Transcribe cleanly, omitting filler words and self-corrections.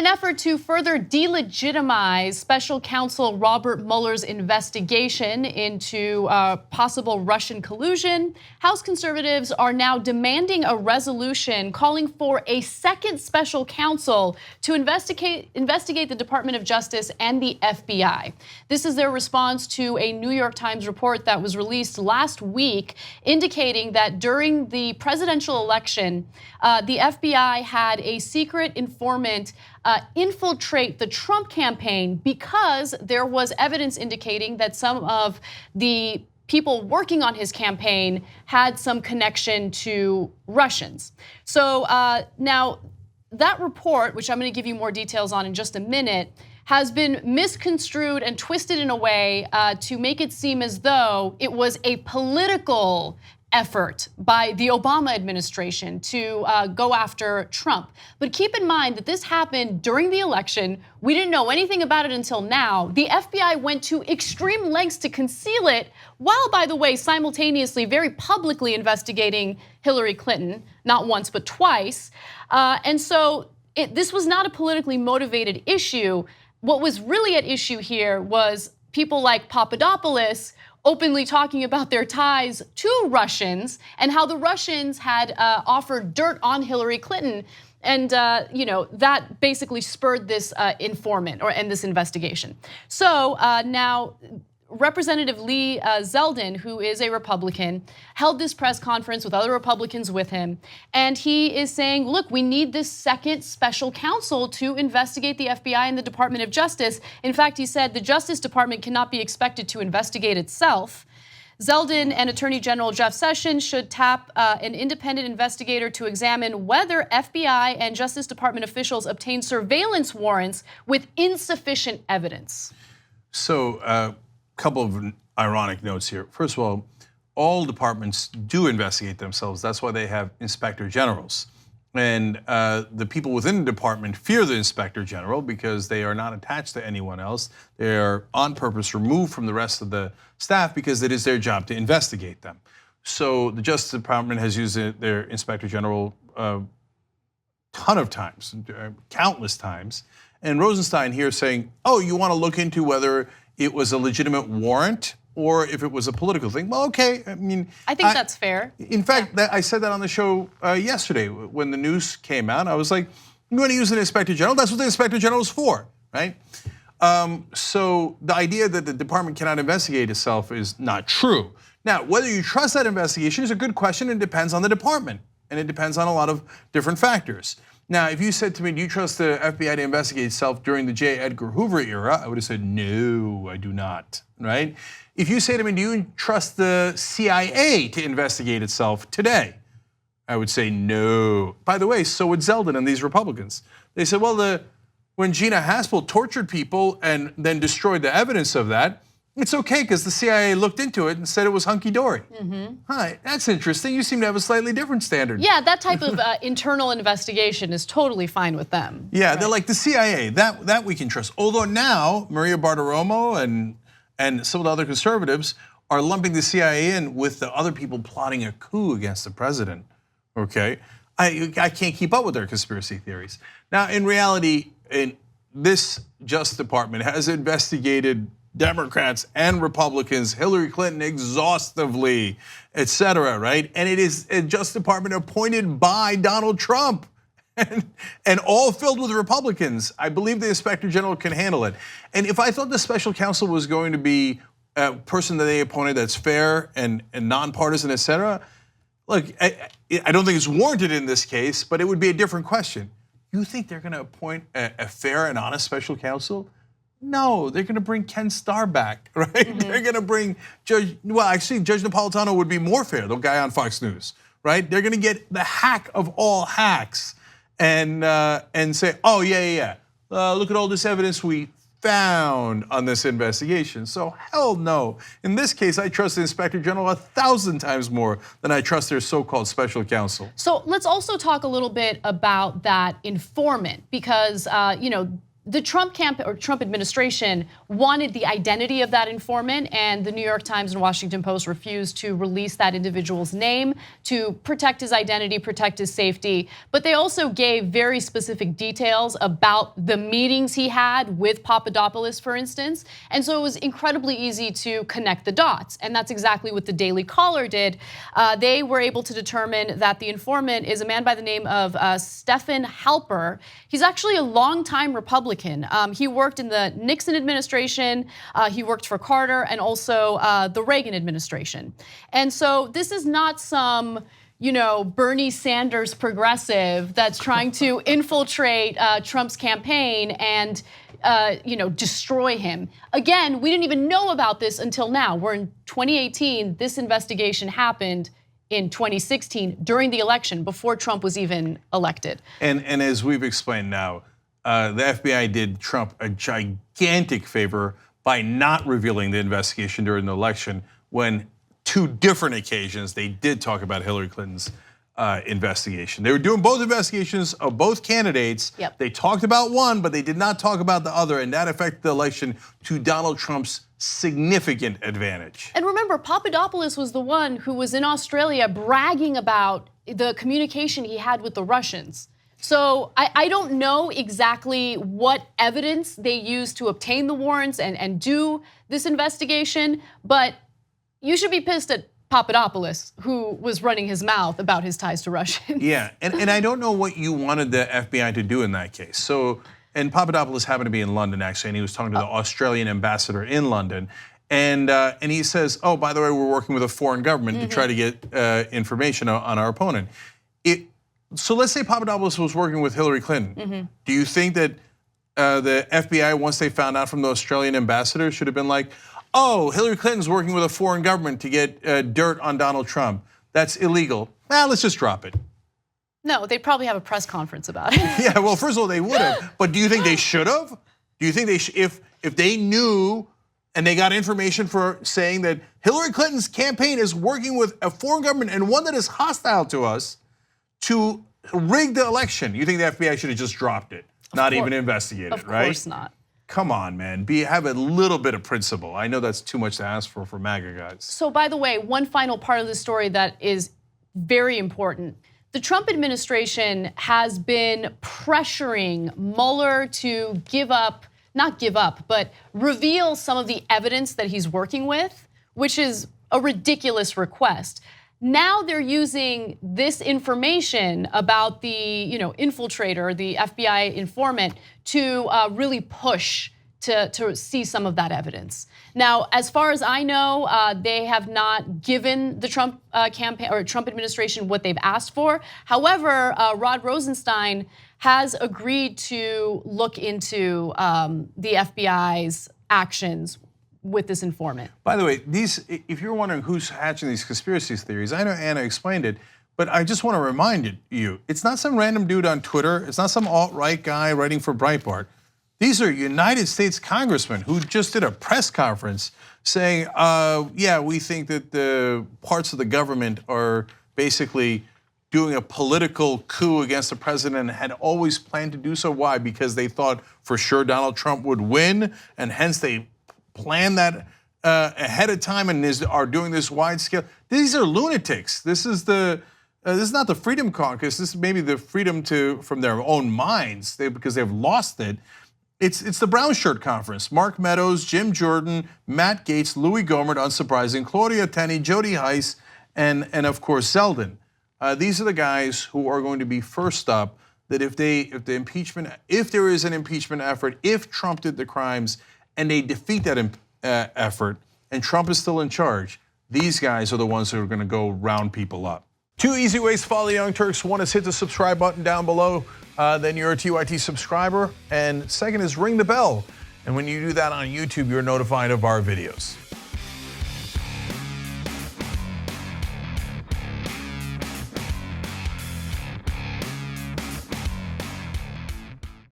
an effort to further delegitimize special counsel Robert Mueller's investigation into possible Russian collusion, House conservatives are now demanding a resolution calling for a second special counsel to investigate the Department of Justice and the FBI. This is their response to a New York Times report that was released last week indicating that during the presidential election, the FBI had a secret informant infiltrate the Trump campaign because there was evidence indicating that some of the people working on his campaign had some connection to Russians. So now that report, which I'm going to give you more details on in just a minute, has been misconstrued and twisted in a way to make it seem as though it was a political effort by the Obama administration to go after Trump. But keep in mind that this happened during the election. We didn't know anything about it until now. The FBI went to extreme lengths to conceal it, while, by the way, simultaneously very publicly investigating Hillary Clinton, not once but twice. And so this was not a politically motivated issue. What was really at issue here was people like Papadopoulos openly talking about their ties to Russians and how the Russians had offered dirt on Hillary Clinton. And that basically spurred this informant and this investigation. So now Representative Lee Zeldin, who is a Republican, held this press conference with other Republicans with him. And he is saying, look, we need this second special counsel to investigate the FBI and the Department of Justice. In fact, he said the Justice Department cannot be expected to investigate itself. Zeldin and Attorney General Jeff Sessions should tap an independent investigator to examine whether FBI and Justice Department officials obtained surveillance warrants with insufficient evidence. So, couple of ironic notes here. First of all departments do investigate themselves. That's why they have inspector generals. And the people within the department fear the inspector general because they are not attached to anyone else. They are on purpose removed from the rest of the staff because it is their job to investigate them. So the Justice Department has used their inspector general a ton of times, countless times. And Rosenstein here saying, oh, you want to look into whether it was a legitimate warrant or if it was a political thing. Well, okay, I mean. I think that's fair. In fact, I said that on the show yesterday when the news came out. I was like, you want to use an inspector general? That's what the inspector general is for, right? So the idea that the department cannot investigate itself is not true. Now, whether you trust that investigation is a good question. It depends on the department and it depends on a lot of different factors. Now, if you said to me, do you trust the FBI to investigate itself during the J. Edgar Hoover era? I would have said, no, I do not, right? If you say to me, do you trust the CIA to investigate itself today? I would say no. By the way, so would Zeldin and these Republicans. They said, well, when Gina Haspel tortured people and then destroyed the evidence of that, it's okay because the CIA looked into it and said it was hunky-dory. Hi, that's interesting. You seem to have a slightly different standard. Yeah, that type of internal investigation is totally fine with them. Yeah, right? They're like the CIA, that we can trust. Although now, Maria Bartiromo and some of the other conservatives are lumping the CIA in with the other people plotting a coup against the president, okay? I can't keep up with their conspiracy theories. Now, in reality, this Justice Department has investigated Democrats and Republicans, Hillary Clinton exhaustively, et cetera, right? And it is a Justice Department appointed by Donald Trump and all filled with Republicans. I believe the Inspector General can handle it. And if I thought the special counsel was going to be a person that they appointed that's fair and nonpartisan, et cetera, look, I don't think it's warranted in this case, but it would be a different question. You think they're gonna appoint a fair and honest special counsel? No, they're gonna bring Ken Starr back, right? They're gonna bring Judge Napolitano would be more fair, the guy on Fox News, right? They're gonna get the hack of all hacks and say, oh yeah, look at all this evidence we found on this investigation. So hell no. In this case, I trust the Inspector General 1,000 times more than I trust their so-called special counsel. So let's also talk a little bit about that informant because the Trump administration wanted the identity of that informant, and the New York Times and Washington Post refused to release that individual's name to protect his identity, protect his safety. But they also gave very specific details about the meetings he had with Papadopoulos, for instance. And so it was incredibly easy to connect the dots. And that's exactly what the Daily Caller did. They were able to determine that the informant is a man by the name of Stephen Halper. He's actually a longtime Republican. He worked in the Nixon administration, he worked for Carter, and also the Reagan administration. And so this is not some Bernie Sanders progressive that's trying to infiltrate Trump's campaign and destroy him. Again, we didn't even know about this until now. We're in 2018. This investigation happened in 2016 during the election, before Trump was even elected. And as we've explained now, the FBI did Trump a gigantic favor by not revealing the investigation during the election, when 2 different occasions they did talk about Hillary Clinton's investigation. They were doing both investigations of both candidates. Yep. They talked about one, but they did not talk about the other, and that affected the election to Donald Trump's significant advantage. And remember, Papadopoulos was the one who was in Australia bragging about the communication he had with the Russians. So I don't know exactly what evidence they used to obtain the warrants and do this investigation, but you should be pissed at Papadopoulos, who was running his mouth about his ties to Russians. Yeah, and I don't know what you wanted the FBI to do in that case. So, and Papadopoulos happened to be in London actually, and he was talking to the Australian ambassador in London. And he says, oh, by the way, we're working with a foreign government to try to get information on our opponent. So let's say Papadopoulos was working with Hillary Clinton. Do you think that the FBI, once they found out from the Australian ambassador, should have been like, oh, Hillary Clinton's working with a foreign government to get dirt on Donald Trump. That's illegal. Let's just drop it. No, they'd probably have a press conference about it. Yeah, well, first of all, they would have. But do you think they should have? Do you think they if they knew and they got information for saying that Hillary Clinton's campaign is working with a foreign government and one that is hostile to us to rig the election, you think the FBI should have just dropped it, not even investigated, right? Of course not. Come on, man. Have a little bit of principle. I know that's too much to ask for MAGA guys. So by the way, one final part of the story that is very important. The Trump administration has been pressuring Mueller to not give up, but reveal some of the evidence that he's working with, which is a ridiculous request. Now they're using this information about the infiltrator, the FBI informant, to really push to see some of that evidence. Now, as far as I know, they have not given the Trump campaign or Trump administration what they've asked for. However, Rod Rosenstein has agreed to look into the FBI's actions with this informant. By the way, if you're wondering who's hatching these conspiracy theories, I know Anna explained it, but I just want to remind you, it's not some random dude on Twitter, it's not some alt-right guy writing for Breitbart. These are United States congressmen who just did a press conference saying, yeah, we think that the parts of the government are basically doing a political coup against the president and had always planned to do so. Why? Because they thought for sure Donald Trump would win, and hence they planned that ahead of time and are doing this wide scale. These are lunatics. This is not the Freedom Caucus. This is maybe the freedom from their own minds because they've lost it. It's the Brown Shirt Conference. Mark Meadows, Jim Jordan, Matt Gaetz, Louis Gohmert, unsurprising, Claudia Tenney, Jody Heiss, and of course Zeldin. These are the guys who are going to be first up. That if there is an impeachment effort, if Trump did the crimes, and they defeat that effort, and Trump is still in charge, these guys are the ones who are going to go round people up. 2 easy ways to follow the Young Turks. One is hit the subscribe button down below, then you're a TYT subscriber. And second is ring the bell. And when you do that on YouTube, you're notified of our videos.